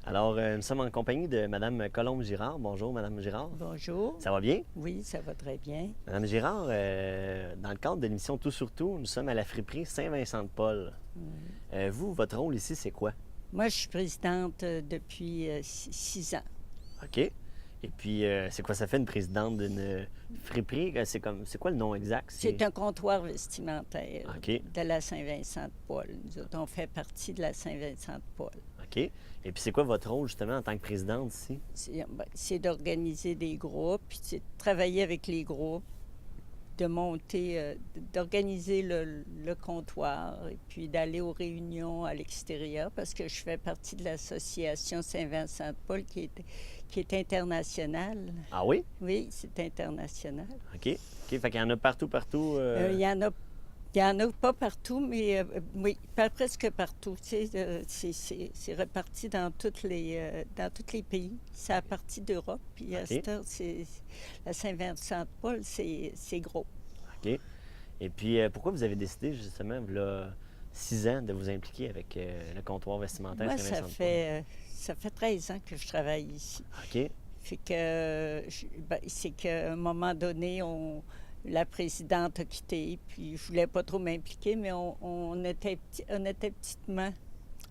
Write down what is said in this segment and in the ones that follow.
Alors, nous sommes en compagnie de Mme Colombe-Girard. Bonjour, Mme Girard. Bonjour. Ça va bien? Oui, ça va très bien. Mme Girard, dans le cadre de l'émission Tout sur tout, nous sommes à la friperie Saint-Vincent-de-Paul. Vous, votre rôle ici, c'est quoi? Moi, je suis présidente depuis 6 ans. OK. Et puis, c'est quoi ça fait une présidente d'une friperie? C'est quoi le nom exact? C'est un comptoir vestimentaire OK. de la Saint-Vincent-de-Paul. Nous autres, on fait partie de la Saint-Vincent-de-Paul. OK. Et puis, c'est quoi votre rôle, justement, en tant que présidente ici? C'est d'organiser des groupes, puis c'est de travailler avec les groupes, de monter, d'organiser le comptoir et puis d'aller aux réunions à l'extérieur parce que je fais partie de l'association Saint-Vincent-de-Paul qui est internationale. Ah oui? Oui, c'est international. OK. OK. Fait qu'il y en a partout. Il y en a pas partout, mais oui, presque partout. Tu sais, c'est reparti dans tous les pays. C'est à partir d'Europe. Puis à cette heure, la Saint-Vincent-de-Paul, c'est gros. OK. Et puis, pourquoi vous avez décidé, justement, là, 6 ans, de vous impliquer avec le comptoir vestimentaire Moi, Saint-Vincent-de-Paul? ça fait 13 ans que je travaille ici. OK. Fait que, c'est qu'à un moment donné, la présidente a quitté, puis je voulais pas trop m'impliquer, mais on était petitement.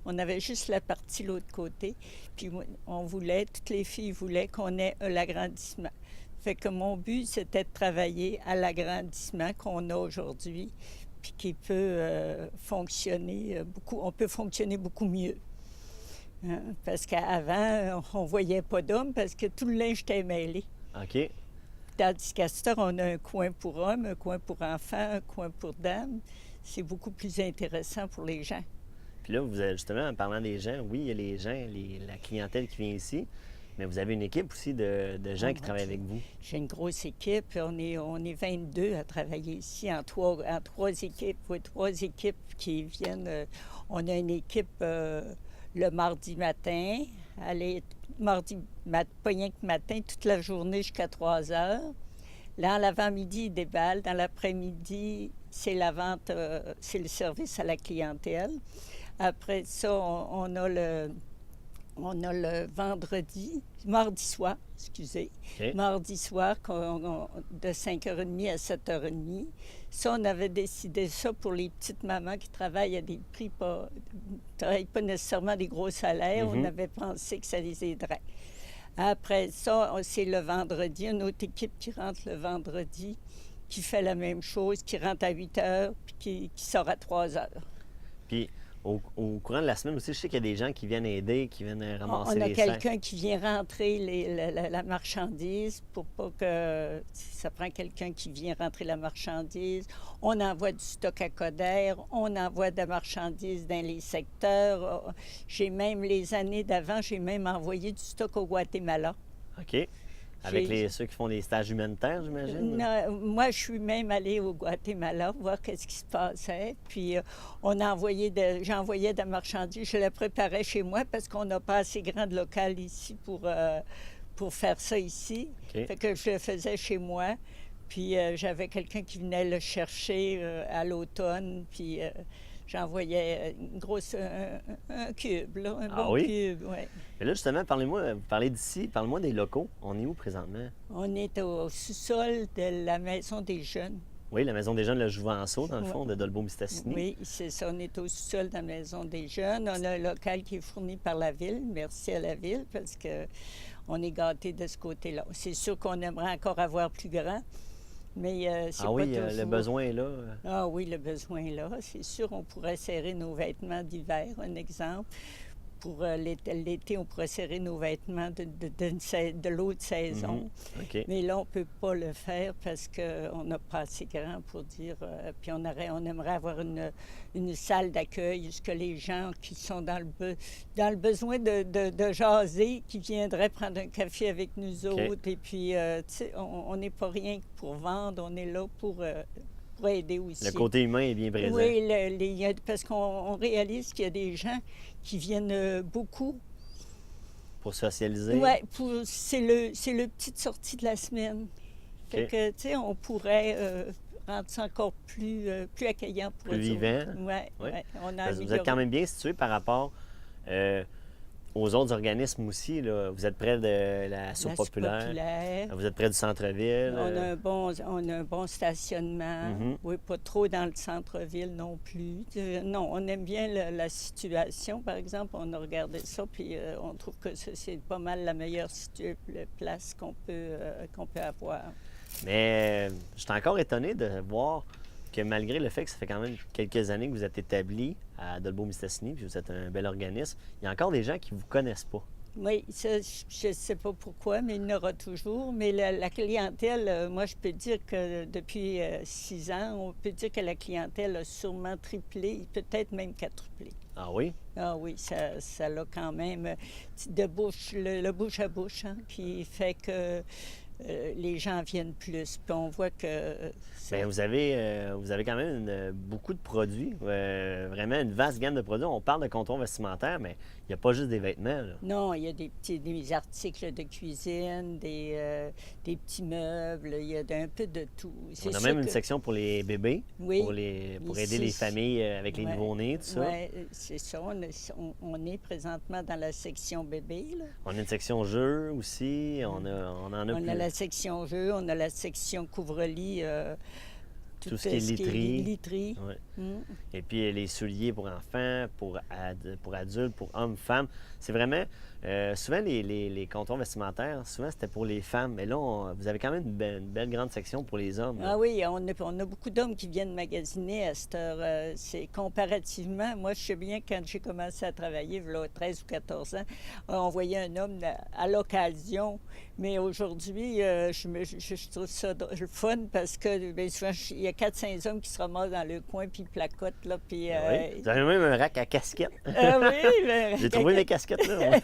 On avait juste la partie de l'autre côté, puis toutes les filles voulaient qu'on ait l'agrandissement. Fait que mon but, c'était de travailler à l'agrandissement qu'on a aujourd'hui, puis qui peut fonctionner on peut fonctionner beaucoup mieux. Hein? Parce qu'avant, on voyait pas d'hommes parce que tout le linge était mêlé. OK. Tandis qu'à cette heure, on a un coin pour hommes, un coin pour enfants, un coin pour dames. C'est beaucoup plus intéressant pour les gens. Puis là, vous avez, justement, en parlant des gens, oui, il y a les gens, la clientèle qui vient ici, mais vous avez une équipe aussi de gens qui travaillent avec vous. J'ai une grosse équipe. On est 22 à travailler ici en trois équipes. Oui, 3 équipes qui viennent. On a une équipe le mardi matin. Pas rien que matin, toute la journée jusqu'à 3 heures. Là, en l'avant-midi, ils déballent. Dans l'après-midi, c'est la vente, c'est le service à la clientèle. Après ça, on a le mardi soir, excusez. OK. Mardi soir, de 5h30 à 7h30. Ça, on avait décidé ça pour les petites mamans qui travaillent à des prix travaillent pas nécessairement des gros salaires. On avait pensé que ça les aiderait. Après ça, c'est le vendredi, une autre équipe qui rentre le vendredi, qui fait la même chose, qui rentre à 8h, puis qui sort à 3h. Puis, au courant de la semaine aussi, je sais qu'il y a des gens qui viennent aider, qui viennent ramasser On a les sacs. quelqu'un qui vient rentrer la marchandise pour pas que... Ça prend quelqu'un qui vient rentrer la marchandise. On envoie du stock à Coder, on envoie de la marchandise dans les secteurs. Les années d'avant, j'ai même envoyé du stock au Guatemala. OK. Avec ceux qui font des stages humanitaires, j'imagine? Non, moi, je suis même allée au Guatemala voir qu'est-ce qui se passait. Puis, j'envoyais de la marchandise. Je la préparais chez moi parce qu'on n'a pas assez grand de local ici pour faire ça ici. OK. Fait que je le faisais chez moi. Puis, j'avais quelqu'un qui venait le chercher à l'automne. Puis, j'envoyais un cube, là, cube, oui. Mais là, justement, vous parlez d'ici, parlez-moi des locaux. On est où présentement? On est au sous-sol de la Maison des Jeunes. Oui, la Maison des Jeunes, le Jouvenceau, dans le fond, de Dolbeau-Mistassini. Oui, c'est ça. On est au sous-sol de la Maison des Jeunes. On a un local qui est fourni par la Ville. Merci à la Ville, parce qu'on est gâtés de ce côté-là. C'est sûr qu'on aimerait encore avoir plus grand. Mais c'est pas toujours... le besoin est là. Ah oui, le besoin est là. C'est sûr, on pourrait serrer nos vêtements d'hiver, un exemple. Pour l'été, on pourrait serrer nos vêtements de l'autre saison. OK. Mais là, on ne peut pas le faire parce qu'on n'a pas assez grand pour dire... puis on aimerait avoir une salle d'accueil où les gens qui sont dans le besoin de jaser, qui viendraient prendre un café avec nous autres. Et puis, tu sais, on n'est pas rien que pour vendre, on est là pour aider aussi. Le côté humain est bien présent. Oui, parce qu'on réalise qu'il y a des gens qui viennent beaucoup. Pour socialiser? Oui, c'est le petite sortie de la semaine. Fait que, tu sais, on pourrait rendre ça encore plus accueillant pour eux. Plus vivant? Oui. Vous êtes quand même bien situé par rapport aux autres organismes aussi, là. Vous êtes près de la soupe populaire. Vous êtes près du centre-ville. On a un bon stationnement. Oui, pas trop dans le centre-ville non plus. Non, on aime bien la situation. Par exemple, on a regardé ça, puis on trouve que c'est pas mal la meilleure place qu'on peut avoir. Mais je suis encore étonné de voir que malgré le fait que ça fait quand même quelques années que vous êtes établi à Dolbeau-Mistassini, puis vous êtes un bel organisme, il y a encore des gens qui ne vous connaissent pas. Oui, ça, je ne sais pas pourquoi, mais il y en aura toujours. Mais la clientèle, moi, je peux dire que depuis 6 ans, on peut dire que la clientèle a sûrement triplé, peut-être même quadruplé. Ah oui? Ah oui, ça l'a quand même de bouche, le bouche à bouche, hein, qui fait que les gens viennent plus. Puis on voit que... Bien, vous avez quand même beaucoup de produits, vraiment une vaste gamme de produits. On parle de comptoir vestimentaire, mais il n'y a pas juste des vêtements, là. Non, il y a des articles de cuisine, des petits meubles, il y a un peu de tout. On a même une section pour les bébés, oui, pour aider les familles avec les nouveau-nés, tout ça. Oui, c'est ça. On est présentement dans la section bébé, là. On a une section jeux aussi, on en a plus. On a la section jeux, on a la section couvre-lit, tout ce qui est literie. Ouais. Et puis les souliers pour enfants, pour adultes, pour hommes, femmes. C'est vraiment... souvent, les comptoirs vestimentaires, souvent, c'était pour les femmes. Mais là, vous avez quand même une belle grande section pour les hommes. Là. Ah oui, on a beaucoup d'hommes qui viennent magasiner à cette heure. C'est comparativement... Moi, je sais bien, quand j'ai commencé à travailler, il y a 13 ou 14 ans, on voyait un homme à l'occasion. Mais aujourd'hui, je trouve ça fun parce que bien souvent, il y a 4-5 hommes qui se ramassent dans le coin puis ils placotent, là. Puis, oui. Vous avez même un rack à casquettes. Ah oui, bien... J'ai trouvé mes casquettes, là.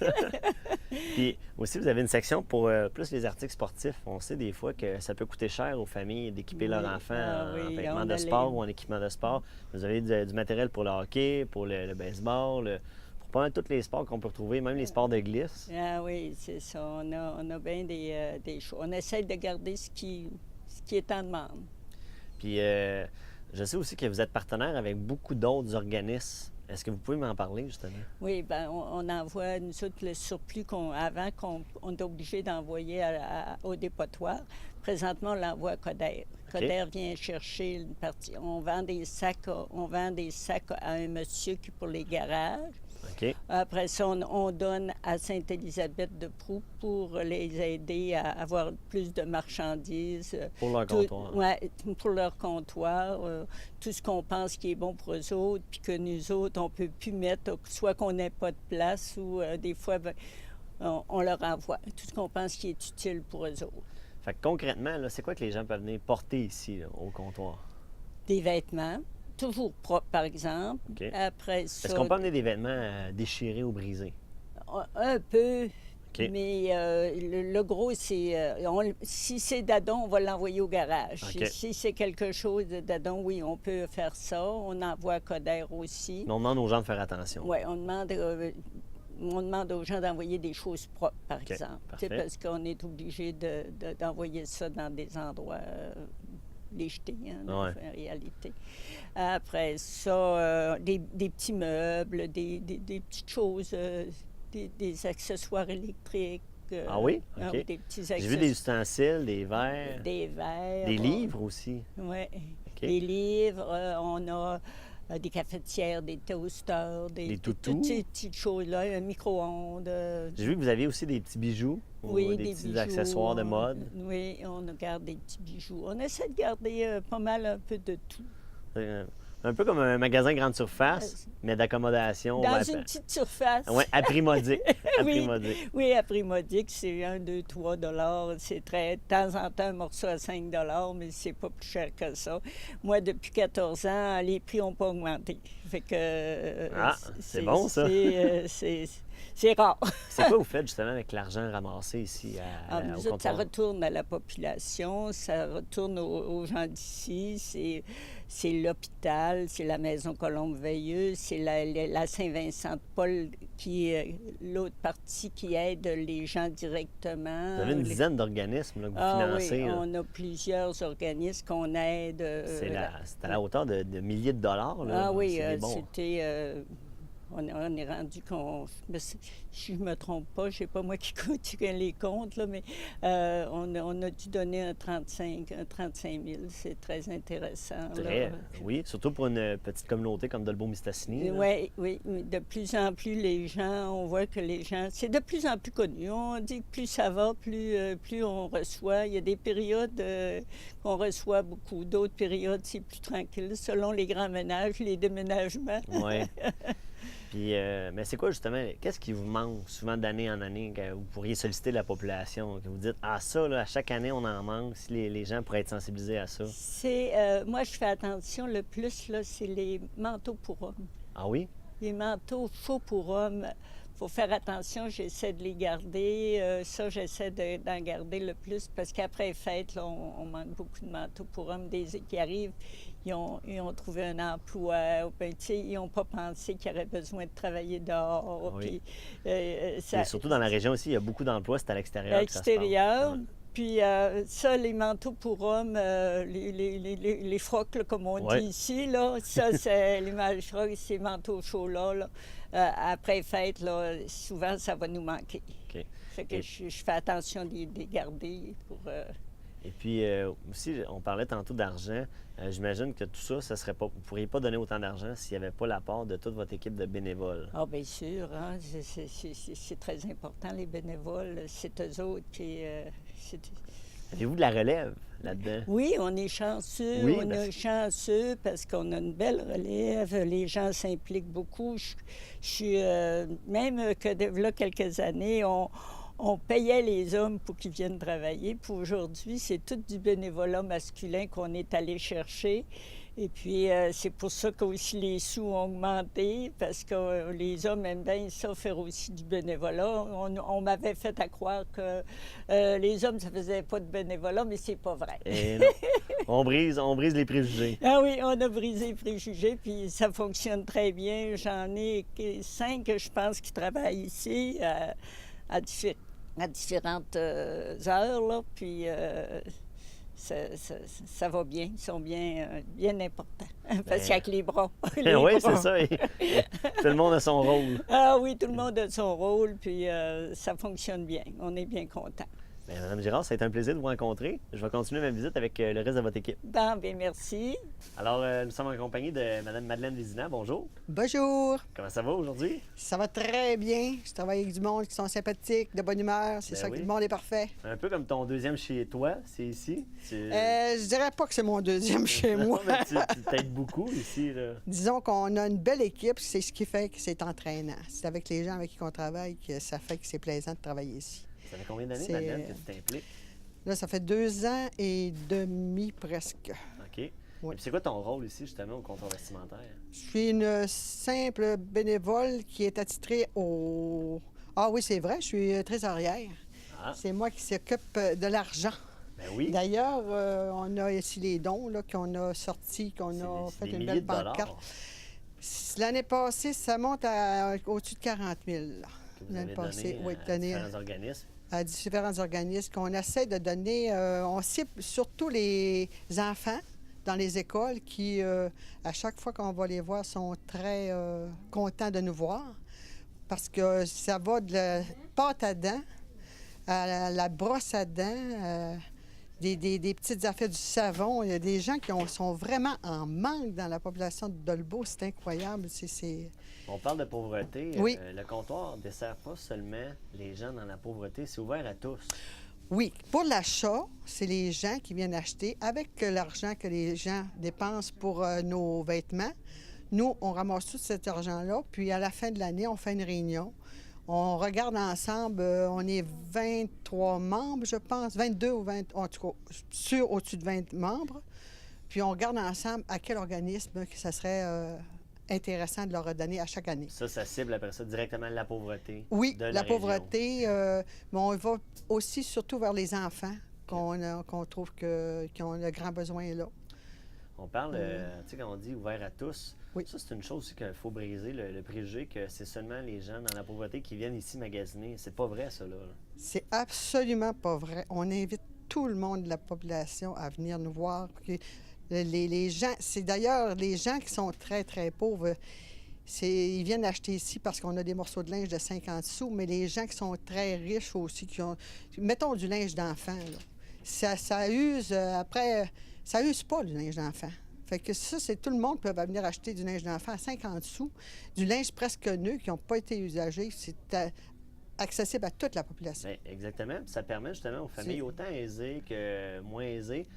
Puis aussi, vous avez une section pour plus les articles sportifs. On sait des fois que ça peut coûter cher aux familles d'équiper leurs enfants en vêtements de sport ou en équipement de sport. Vous avez du matériel pour le hockey, pour le baseball, pour pas mal tous les sports qu'on peut retrouver, même les sports de glisse. Ah oui, c'est ça. On a bien des choix. On essaie de garder ce qui est en demande. Puis je sais aussi que vous êtes partenaire avec beaucoup d'autres organismes. Est-ce que vous pouvez m'en parler, justement? Oui, bien, on envoie, nous autres, le surplus qu'on est obligé d'envoyer au dépotoir. Présentement, on l'envoie à Coder. Coder vient chercher une partie. On vend des sacs à un monsieur qui pour les garages. Okay. Après ça, on donne à Sainte-Élisabeth-de-Proux pour les aider à avoir plus de marchandises. Pour leur comptoir. Oui, pour leur comptoir. Tout ce qu'on pense qui est bon pour eux autres, puis que nous autres, on ne peut plus mettre, soit qu'on n'ait pas de place ou des fois, on leur envoie. Tout ce qu'on pense qui est utile pour eux autres. Fait que concrètement, c'est quoi que les gens peuvent venir porter ici, là, au comptoir? Des vêtements. Toujours propre, par exemple. Okay. Après ça... Est-ce qu'on peut amener des vêtements déchirés ou brisés? Un peu. Okay. Mais le gros, c'est... si c'est d'adon, on va l'envoyer au garage. Okay. Si c'est quelque chose d'adon, oui, on peut faire ça. On envoie à Coder aussi. Mais on demande aux gens de faire attention. Oui, on demande aux gens d'envoyer des choses propres, par exemple. Parce qu'on est obligé d'envoyer ça dans des endroits... les jeter, en réalité. Après ça, des petits meubles, des petites choses, des accessoires électriques. Ah oui? OK. Des petits accessoires. J'ai vu des ustensiles, des verres. Des verres. Des livres aussi. Oui. Okay. Des livres. On a des cafetières, des toasters, des toutous. Ces petites choses-là, un micro-ondes. J'ai vu que vous aviez aussi des petits bijoux. Oui, des petits bijoux, accessoires de mode. Oui, on garde des petits bijoux. On essaie de garder pas mal un peu de tout. Un peu comme un magasin grande surface, mais d'accommodation. Dans une petite surface. Oui, à prix modique. Oui, à prix modique, c'est 1, 2, 3 $. C'est très... De temps en temps, un morceau à 5 $, mais c'est pas plus cher que ça. Moi, depuis 14 ans, les prix n'ont pas augmenté. Fait que... c'est bon, ça. C'est rare. C'est quoi vous faites, justement, avec l'argent ramassé ici au comptoir? Ça retourne à la population, ça retourne aux gens d'ici. C'est l'hôpital, c'est la Maison Colombe-Veilleux, c'est la Saint-Vincent-de-Paul qui est l'autre partie qui aide les gens directement. Vous avez une dizaine d'organismes là, que vous financez. Oui, là. on a plusieurs organismes qu'on aide. C'est à la hauteur de milliers de dollars. Là. Ah oui, bon. c'était... On est rendu qu'on... Si je ne me trompe pas, je ne sais pas moi qui continue les comptes, là, mais on a dû donner un 35 000. C'est très intéressant. Très, oui, surtout pour une petite communauté comme Dolbeau-Mistassini. Oui, oui. De plus en plus, les gens, on voit que les gens... C'est de plus en plus connu. On dit que plus ça va, plus on reçoit. Il y a des périodes qu'on reçoit beaucoup. D'autres périodes, c'est plus tranquille, selon les grands ménages, les déménagements. Oui. Puis, mais c'est quoi justement, qu'est-ce qui vous manque souvent d'année en année que vous pourriez solliciter la population, que vous dites, ah ça, là, à chaque année, on en manque, si les gens pourraient être sensibilisés à ça? Moi, je fais attention le plus, là, c'est les manteaux pour hommes. Ah oui? Les manteaux faux pour hommes, il faut faire attention, j'essaie de les garder. Ça, j'essaie d'en garder le plus parce qu'après les fêtes, là, on manque beaucoup de manteaux pour hommes qui arrivent. Ils ont trouvé un emploi, ou bien, ils n'ont pas pensé qu'ils auraient besoin de travailler dehors. Oui. Puis, Et surtout dans la région aussi, il y a beaucoup d'emplois, c'est à l'extérieur. À l'extérieur. Puis ça, les manteaux pour hommes, les frocs, là, comme on dit ici, là, ça, c'est les frocs, ces manteaux chauds-là. Là. Après les fêtes, là, souvent, ça va nous manquer. Okay. Fait que je fais attention de les garder pour... Et puis aussi, on parlait tantôt d'argent. J'imagine que tout ça, vous ne pourriez pas donner autant d'argent s'il n'y avait pas l'apport de toute votre équipe de bénévoles. Ah, bien sûr. Hein? C'est très important, les bénévoles. C'est eux autres qui... Avez-vous de la relève là-dedans? Oui, on est chanceux. Oui, est chanceux parce qu'on a une belle relève. Les gens s'impliquent beaucoup. Je suis... même que là, quelques années, on payait les hommes pour qu'ils viennent travailler. Puis aujourd'hui, c'est tout du bénévolat masculin qu'on est allé chercher. Et puis, c'est pour ça qu'aussi les sous ont augmenté, parce que les hommes aiment bien ça, faire aussi du bénévolat. On m'avait fait à croire que les hommes, ça faisait pas de bénévolat, mais c'est pas vrai. Et non. On brise les préjugés. Ah oui, on a brisé les préjugés, puis ça fonctionne très bien. J'en ai 5, je pense, qui travaillent ici à différentes heures, là, puis ça va bien. Ils sont bien importants, parce qu'il y a que les bras. Oui, c'est ça. Tout le monde a son rôle. Ah oui, tout le monde a son rôle, puis ça fonctionne bien. On est bien contents. Bien, Mme Girard, ça a été un plaisir de vous rencontrer. Je vais continuer ma visite avec le reste de votre équipe. Bien, merci. Alors, nous sommes en compagnie de Mme Madeleine Vézina. Bonjour. Bonjour. Comment ça va aujourd'hui? Ça va très bien. Je travaille avec du monde qui sont sympathiques, de bonne humeur. C'est ça que le monde est parfait. Un peu comme ton deuxième chez toi, c'est ici? Je dirais pas que c'est mon deuxième chez moi. Tu t'aides beaucoup ici, là. Disons qu'on a une belle équipe. C'est ce qui fait que c'est entraînant. C'est avec les gens avec qui on travaille que ça fait que c'est plaisant de travailler ici. Ça fait combien d'années, Madeleine, que tu t'impliques? Là, ça fait 2 ans et demi presque. OK. Oui. Et puis c'est quoi ton rôle ici, justement, au comptoir vestimentaire? Je suis une simple bénévole qui est attitrée au... Ah oui, c'est vrai, je suis trésorière. Ah. C'est moi qui s'occupe de l'argent. Ben oui. D'ailleurs, on a ici les dons là, qu'on a sortis, qu'on a fait une belle pancarte. L'année passée, ça monte au-dessus de 40 000. L'année passée, oui, à différents organismes. À différents organismes qu'on essaie de donner. On cible surtout les enfants dans les écoles qui, à chaque fois qu'on va les voir, sont très contents de nous voir parce que ça va de la pâte à dents à la brosse à dents, des petites affaires, du savon. Il y a des gens qui sont vraiment en manque dans la population de Dolbeau. C'est incroyable. On parle de pauvreté. Oui. Le comptoir ne dessert pas seulement les gens dans la pauvreté, c'est ouvert à tous. Oui. Pour l'achat, c'est les gens qui viennent acheter avec l'argent que les gens dépensent pour nos vêtements. Nous, on ramasse tout cet argent-là, puis à la fin de l'année, on fait une réunion. On regarde ensemble, on est 23 membres, je pense, 22 ou 20, en tout cas, sûr au-dessus de 20 membres. Puis on regarde ensemble à quel organisme que ça serait intéressant de leur redonner à chaque année. Ça cible après ça directement la pauvreté. Oui, de la pauvreté, mais on va aussi surtout vers les enfants qu'on trouve qui ont le grand besoin là. On parle, tu sais, quand on dit ouvert à tous, oui. Ça, c'est une chose aussi qu'il faut briser, le préjugé que c'est seulement les gens dans la pauvreté qui viennent ici magasiner. C'est pas vrai, ça, là. C'est absolument pas vrai. On invite tout le monde de la population à venir nous voir. Les gens, c'est d'ailleurs les gens qui sont très, très pauvres. Ils viennent acheter ici parce qu'on a des morceaux de linge de 50 sous, mais les gens qui sont très riches aussi, mettons du linge d'enfant, là, ça use, après, ça use pas le linge d'enfant. Fait que ça, c'est tout le monde peut venir acheter du linge d'enfant à 50 sous, du linge presque neuf qui n'ont pas été usagé. C'est accessible à toute la population. Bien, exactement. Puis ça permet justement aux familles autant aisées que moins aisées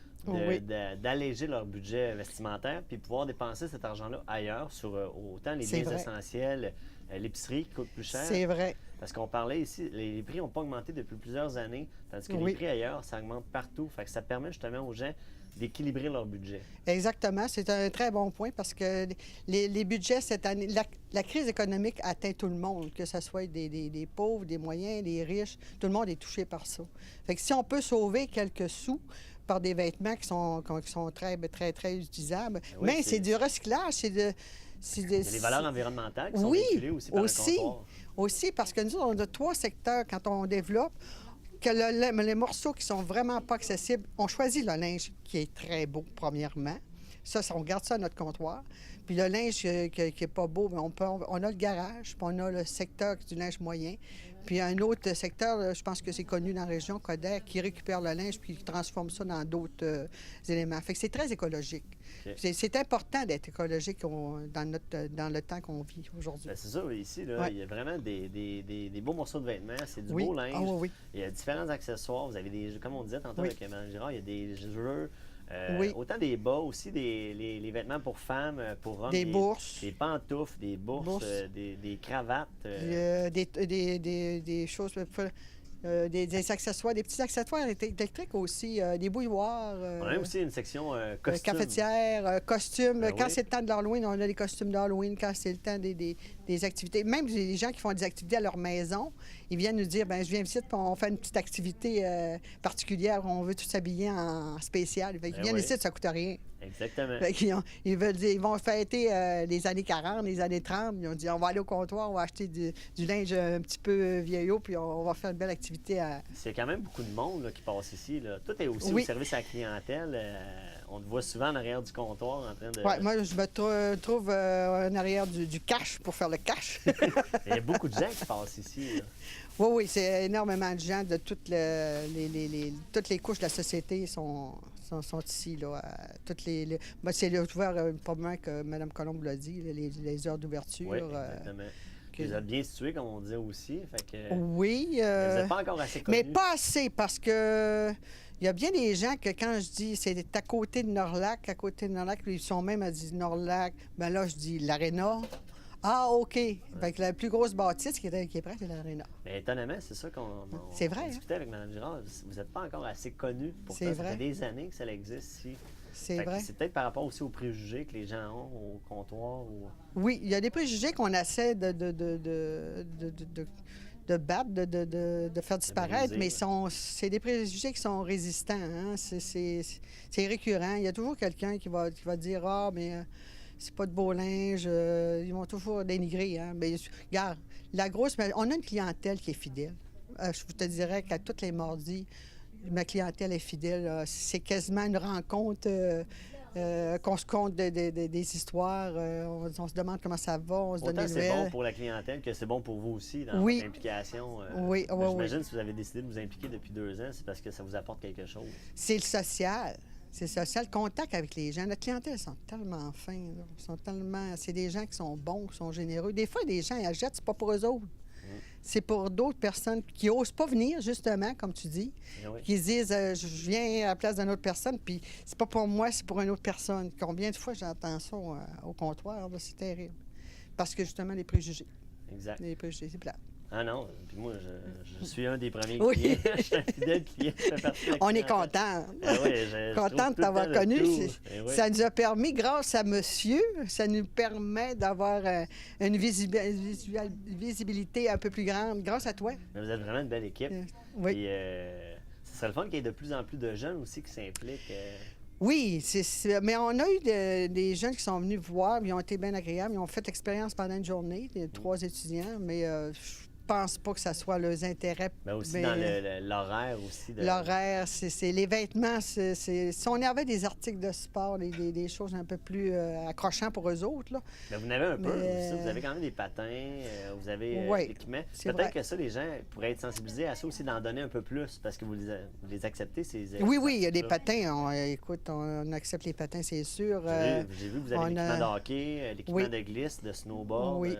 d'alléger leur budget vestimentaire puis pouvoir dépenser cet argent-là ailleurs sur autant les biens essentiels, l'épicerie qui coûte plus cher. C'est vrai. Parce qu'on parlait ici, les prix n'ont pas augmenté depuis plusieurs années, tandis que les prix ailleurs, ça augmente partout. Fait que ça permet justement aux gens d'équilibrer leur budget. Exactement. C'est un très bon point parce que les budgets cette année, la crise économique atteint tout le monde, que ce soit des pauvres, des moyens, des riches. Tout le monde est touché par ça. Fait que si on peut sauver quelques sous par des vêtements qui sont très, très, très utilisables, mais c'est du recyclage, c'est les valeurs environnementales qui sont véhiculées aussi par le comptoir. Aussi, parce que nous, on a 3 secteurs quand on développe. Que les morceaux qui sont vraiment pas accessibles, on choisit le linge qui est très beau, premièrement. Ça, on garde ça à notre comptoir. Puis le linge qui est pas beau, bien, on a le garage, puis on a le secteur du linge moyen. Puis un autre secteur, je pense que c'est connu dans la région, Coder, qui récupère le linge puis qui transforme ça dans d'autres éléments. Fait que c'est très écologique. Okay. C'est important d'être écologique dans le temps qu'on vit aujourd'hui. Bien, c'est ça, ici, là, il y a vraiment des beaux morceaux de vêtements, c'est du beau linge. Il y a différents accessoires. Vous avez des, comme on disait tantôt avec Mme Girard, il y a des jeux. Autant des bas aussi, les vêtements pour femmes, pour hommes. Des bourses. Des pantoufles, des bourses. Des cravates. Des choses... des accessoires, des petits accessoires électriques aussi, des bouilloires. On a aussi une section costumes. Cafetière, costumes. Quand c'est le temps de l'Halloween, on a des costumes d'Halloween. Quand c'est le temps des activités. Même les gens qui font des activités à leur maison, ils viennent nous dire, bien, je viens ici, puis on fait une petite activité particulière, on veut tous s'habiller en spécial. Ils viennent ici, ça ne coûte rien. Exactement. Ils vont fêter les années 40, les années 30. Ils ont dit, on va aller au comptoir, on va acheter du linge un petit peu vieillot, puis on va faire une belle activité. C'est quand même beaucoup de monde là, qui passe ici. Là. Tout est aussi au service à la clientèle. On te voit souvent en arrière du comptoir en train de... Oui, moi, je me trouve en arrière du cash pour faire le cash. Il y a beaucoup de gens qui passent ici. Là. Oui, c'est énormément de gens de toutes les couches de la société sont ici. Là, c'est ouvert, probablement que Mme Colombe l'a dit, les heures d'ouverture. Oui, exactement. Vous êtes bien situé, comme on disait aussi. Fait que, oui. Vous n'êtes pas encore assez connus. Mais pas assez, parce que il y a bien des gens que quand je dis c'est à côté de Norlac, ils sont même à dire Norlac, bien là, je dis l'Aréna. Ah, OK. Fait que la plus grosse bâtisse qui est prête, c'est l'Aréna. Mais étonnamment, c'est ça qu'on discutait avec Mme Girard. Vous n'êtes pas encore assez connus. Pourtant, ça fait des années que ça existe ici. C'est vrai. C'est peut-être par rapport aussi aux préjugés que les gens ont au comptoir. Oui, il y a des préjugés qu'on essaie de battre, de faire disparaître, mais c'est des préjugés qui sont résistants. Hein? C'est récurrent. Il y a toujours quelqu'un qui va dire « Ah, mais c'est pas de beau linge. » Ils vont toujours dénigrer. Hein? Mais regarde, on a une clientèle qui est fidèle. Je te dirais qu'à tous les mardis, ma clientèle est fidèle. C'est quasiment une rencontre qu'on se compte des histoires. On se demande comment ça va, on se donne des nouvelles. Autant c'est bon pour la clientèle que c'est bon pour vous aussi dans votre implication. J'imagine si vous avez décidé de vous impliquer depuis 2 ans, c'est parce que ça vous apporte quelque chose. C'est le social. C'est social, le contact avec les gens. Notre clientèle, ils sont tellement fins. C'est des gens qui sont bons, qui sont généreux. Des fois, des gens, ils achètent, c'est pas pour eux autres. C'est pour d'autres personnes qui n'osent pas venir, justement, comme tu dis, qui se disent je viens à la place d'une autre personne, puis c'est pas pour moi, c'est pour une autre personne. Combien de fois j'entends ça au comptoir? C'est terrible. Parce que, justement, les préjugés. Exact. Les préjugés, c'est plat. Ah non, puis moi, je suis un des premiers clients. Je suis un fidèle client. On est content. Content de t'avoir connu. Ça nous a permis, grâce à monsieur, ça nous permet d'avoir une visibilité un peu plus grande, grâce à toi. Mais vous êtes vraiment une belle équipe. Oui. Puis, ce serait le fun qu'il y ait de plus en plus de jeunes aussi qui s'impliquent. Oui, mais on a eu des jeunes qui sont venus voir, ils ont été bien agréables, ils ont fait l'expérience pendant une journée, 3 étudiants, mais pense pas que ça soit leurs intérêts. Mais aussi mais dans l'horaire aussi. L'horaire, c'est les vêtements. Si on avait des articles de sport, des choses un peu plus accrochantes pour eux autres, là. Mais vous en avez un peu aussi. Vous avez quand même des patins, vous avez l'équipement. Peut-être que ça, les gens pourraient être sensibilisés à ça aussi, d'en donner un peu plus, parce que vous les acceptez, ces Oui, il y a des patins. Écoute, on accepte les patins, c'est sûr. J'ai vu que vous avez l'équipement de hockey, l'équipement de glisse, de snowboard,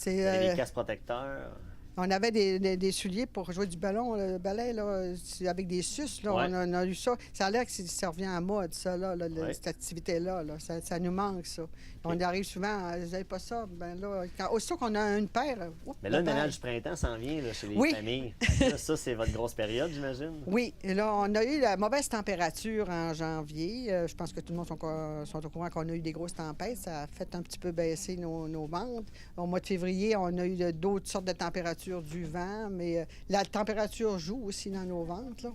des casques protecteurs. On avait des souliers pour jouer du ballon, le balai, là, avec des suces. Là, on a eu ça. Ça a l'air que ça revient en mode, ça, là, cette activité-là. Là. Ça nous manque, ça. On arrive souvent, vous n'avez pas ça. Ben là, aussitôt qu'on a une paire... Mais là, le ménage du printemps s'en vient là, chez les familles. Ça, c'est votre grosse période, j'imagine? Oui. Et là, on a eu la mauvaise température en janvier. Je pense que tout le monde sont au courant qu'on a eu des grosses tempêtes. Ça a fait un petit peu baisser nos ventes. Au mois de février, on a eu d'autres sortes de températures, du vent, mais la température joue aussi dans nos ventes, là.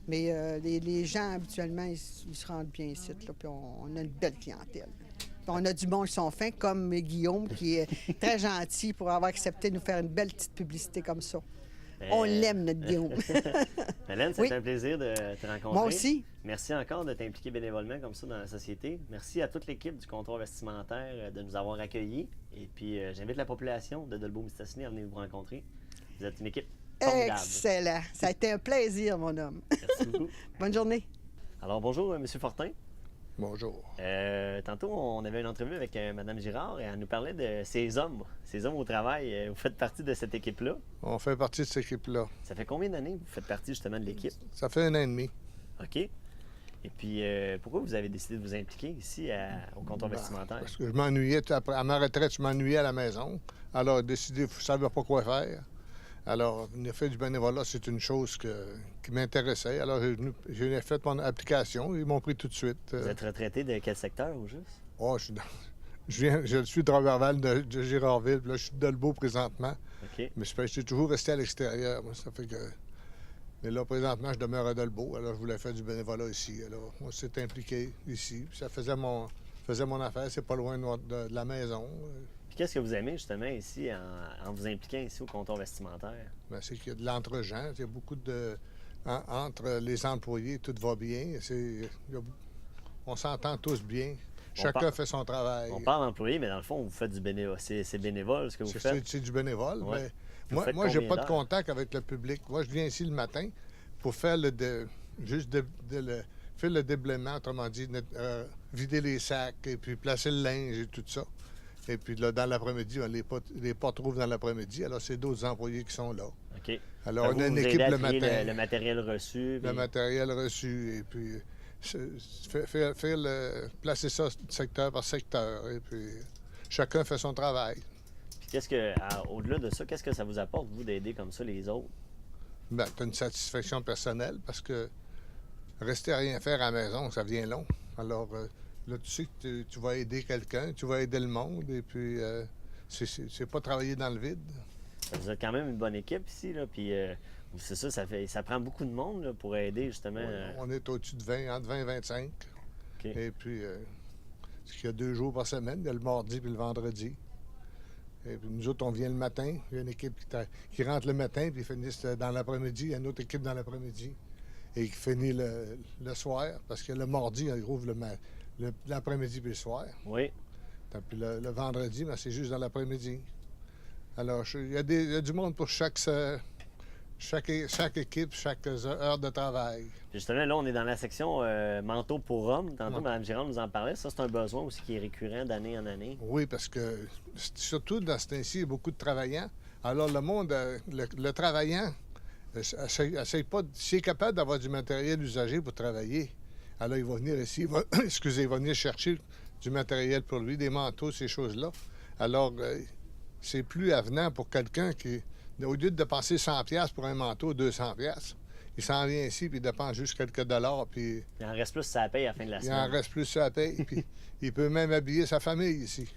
Mais les gens, habituellement, ils se rendent bien ici, là, puis on a une belle clientèle. On a du monde qui sont fins, comme Guillaume, qui est très gentil pour avoir accepté de nous faire une belle petite publicité comme ça. On l'aime, notre Guillaume. Hélène, c'est un plaisir de te rencontrer. Moi aussi. Merci encore de t'impliquer bénévolement comme ça dans la société. Merci à toute l'équipe du comptoir vestimentaire de nous avoir accueillis. Et puis, j'invite la population de Dolbeau-Mistassini à venir vous rencontrer. Vous êtes une équipe formidable. Excellent. Ça a été un plaisir, mon homme. Merci beaucoup. Bonne journée. Alors, bonjour, M. Fortin. Bonjour. Tantôt, on avait une entrevue avec Mme Girard et elle nous parlait de ces hommes au travail. Vous faites partie de cette équipe-là? On fait partie de cette équipe-là. Ça fait combien d'années que vous faites partie justement de l'équipe? Ça fait 1 an et demi. OK. Et puis, pourquoi vous avez décidé de vous impliquer ici au comptoir vestimentaire? Parce que je m'ennuyais. À ma retraite, je m'ennuyais à la maison. Alors, j'ai décidé, je ne savais pas quoi faire. Alors, on a fait du bénévolat, c'est une chose qui m'intéressait. Alors, j'ai fait mon application, ils m'ont pris tout de suite. Vous êtes retraité de quel secteur, au juste? Oh, je suis de Roberval, de Girardville, puis là, je suis de Dolbeau présentement. OK. Mais j'ai toujours resté à l'extérieur, moi, ça fait que... Mais là, présentement, je demeure à Dolbeau, alors je voulais faire du bénévolat ici. Alors, on s'est impliqué ici, puis ça faisait mon affaire, c'est pas loin de la maison. Puis qu'est-ce que vous aimez justement ici en vous impliquant ici au comptoir vestimentaire? Bien, c'est qu'il y a de l'entre-gens. Il y a beaucoup de... entre les employés, tout va bien. On s'entend tous bien. Chacun fait son travail. On parle d'employés, mais dans le fond, vous faites du bénévole. C'est bénévole ce que vous faites? C'est du bénévole, ouais. Mais moi j'ai pas de contact avec le public. Moi, je viens ici le matin pour faire faire le déblaiement, autrement dit, vider les sacs et puis placer le linge et tout ça. Et puis là, dans l'après-midi, on les pas trouve dans l'après-midi. Alors, c'est d'autres employés qui sont là. OK. Alors, on a une équipe le matin. Le matériel reçu. Le matériel reçu. Et puis, placer ça secteur par secteur. Et puis, chacun fait son travail. Puis, au-delà de ça, qu'est-ce que ça vous apporte, vous, d'aider comme ça les autres? Bien, tu as une satisfaction personnelle parce que rester à rien faire à la maison, ça devient long. Alors, là, tu sais que tu vas aider quelqu'un, tu vas aider le monde, et puis c'est pas travailler dans le vide. Vous êtes quand même une bonne équipe ici, là, puis c'est ça prend beaucoup de monde là, pour aider, justement. On est au-dessus de 20, entre 20 et 25. Okay. Et puis, il y a 2 jours par semaine, il y a le mardi puis le vendredi. Et puis nous autres, on vient le matin, il y a une équipe qui rentre le matin, puis ils finissent dans l'après-midi, il y a une autre équipe dans l'après-midi, et qui finit le soir, parce que le mardi, ils rouvrent l'après-midi puis le soir. Oui. Puis le vendredi, mais c'est juste dans l'après-midi. Alors, il y a du monde pour chaque équipe, chaque heure de travail. Puis justement, là, on est dans la section manteau pour hommes. Tantôt, Mme Girard nous en parlait. Ça, c'est un besoin aussi qui est récurrent d'année en année. Oui, parce que, surtout dans ce temps-ci, il y a beaucoup de travaillants. Alors, le monde, le travaillant, essaye pas... S'il est capable d'avoir du matériel usagé pour travailler, alors il va venir ici, il va venir chercher du matériel pour lui, des manteaux, ces choses-là. Alors, c'est plus avenant pour quelqu'un qui, au lieu de dépenser 100$ pour un manteau, 200$, il s'en vient ici puis il dépense juste quelques dollars. Puis il en reste plus ça paye à la fin de la semaine. Il en reste plus ça paye, puis il peut même habiller sa famille ici.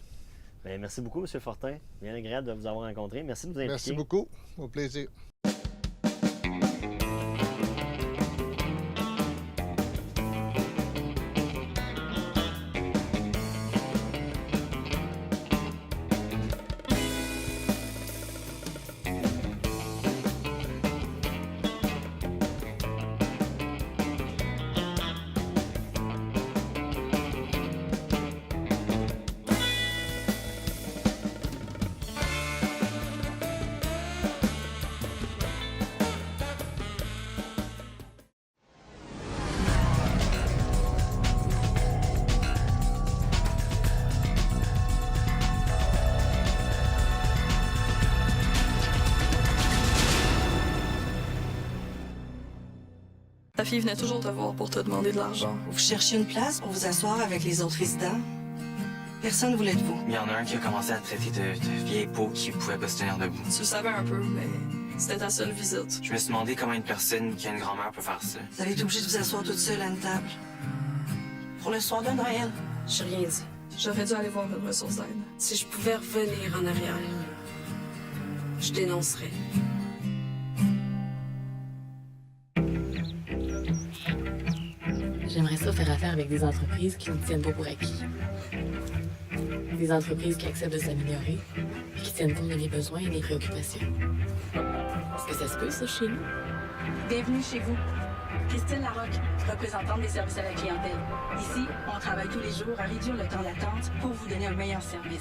Bien, merci beaucoup, M. Fortin. Bien agréable de vous avoir rencontré. Merci de vous impliquer. Merci beaucoup. Au plaisir. Ta fille venait toujours te voir pour te demander de l'argent. Vous cherchiez une place pour vous asseoir avec les autres résidents? Personne ne voulait de vous. Il y en a un qui a commencé à te traiter de vieille peau qui pouvait pas se tenir debout. Tu le savais un peu, mais c'était ta seule visite. Je me suis demandé comment une personne qui a une grand-mère peut faire ça. Vous avez été obligé de vous asseoir toute seule à une table. Pour le soir de Noël. J'ai rien dit. J'aurais dû aller voir une ressource d'aide. Si je pouvais revenir en arrière, je dénoncerais. J'aimerais ça faire affaire avec des entreprises qui ne tiennent pas pour acquis. Des entreprises qui acceptent de s'améliorer et qui tiennent compte de mes besoins et des préoccupations. Est-ce que ça se peut, ça, chez nous? Bienvenue chez vous. Christine Larocque, représentante des services à la clientèle. Ici, on travaille tous les jours à réduire le temps d'attente pour vous donner un meilleur service.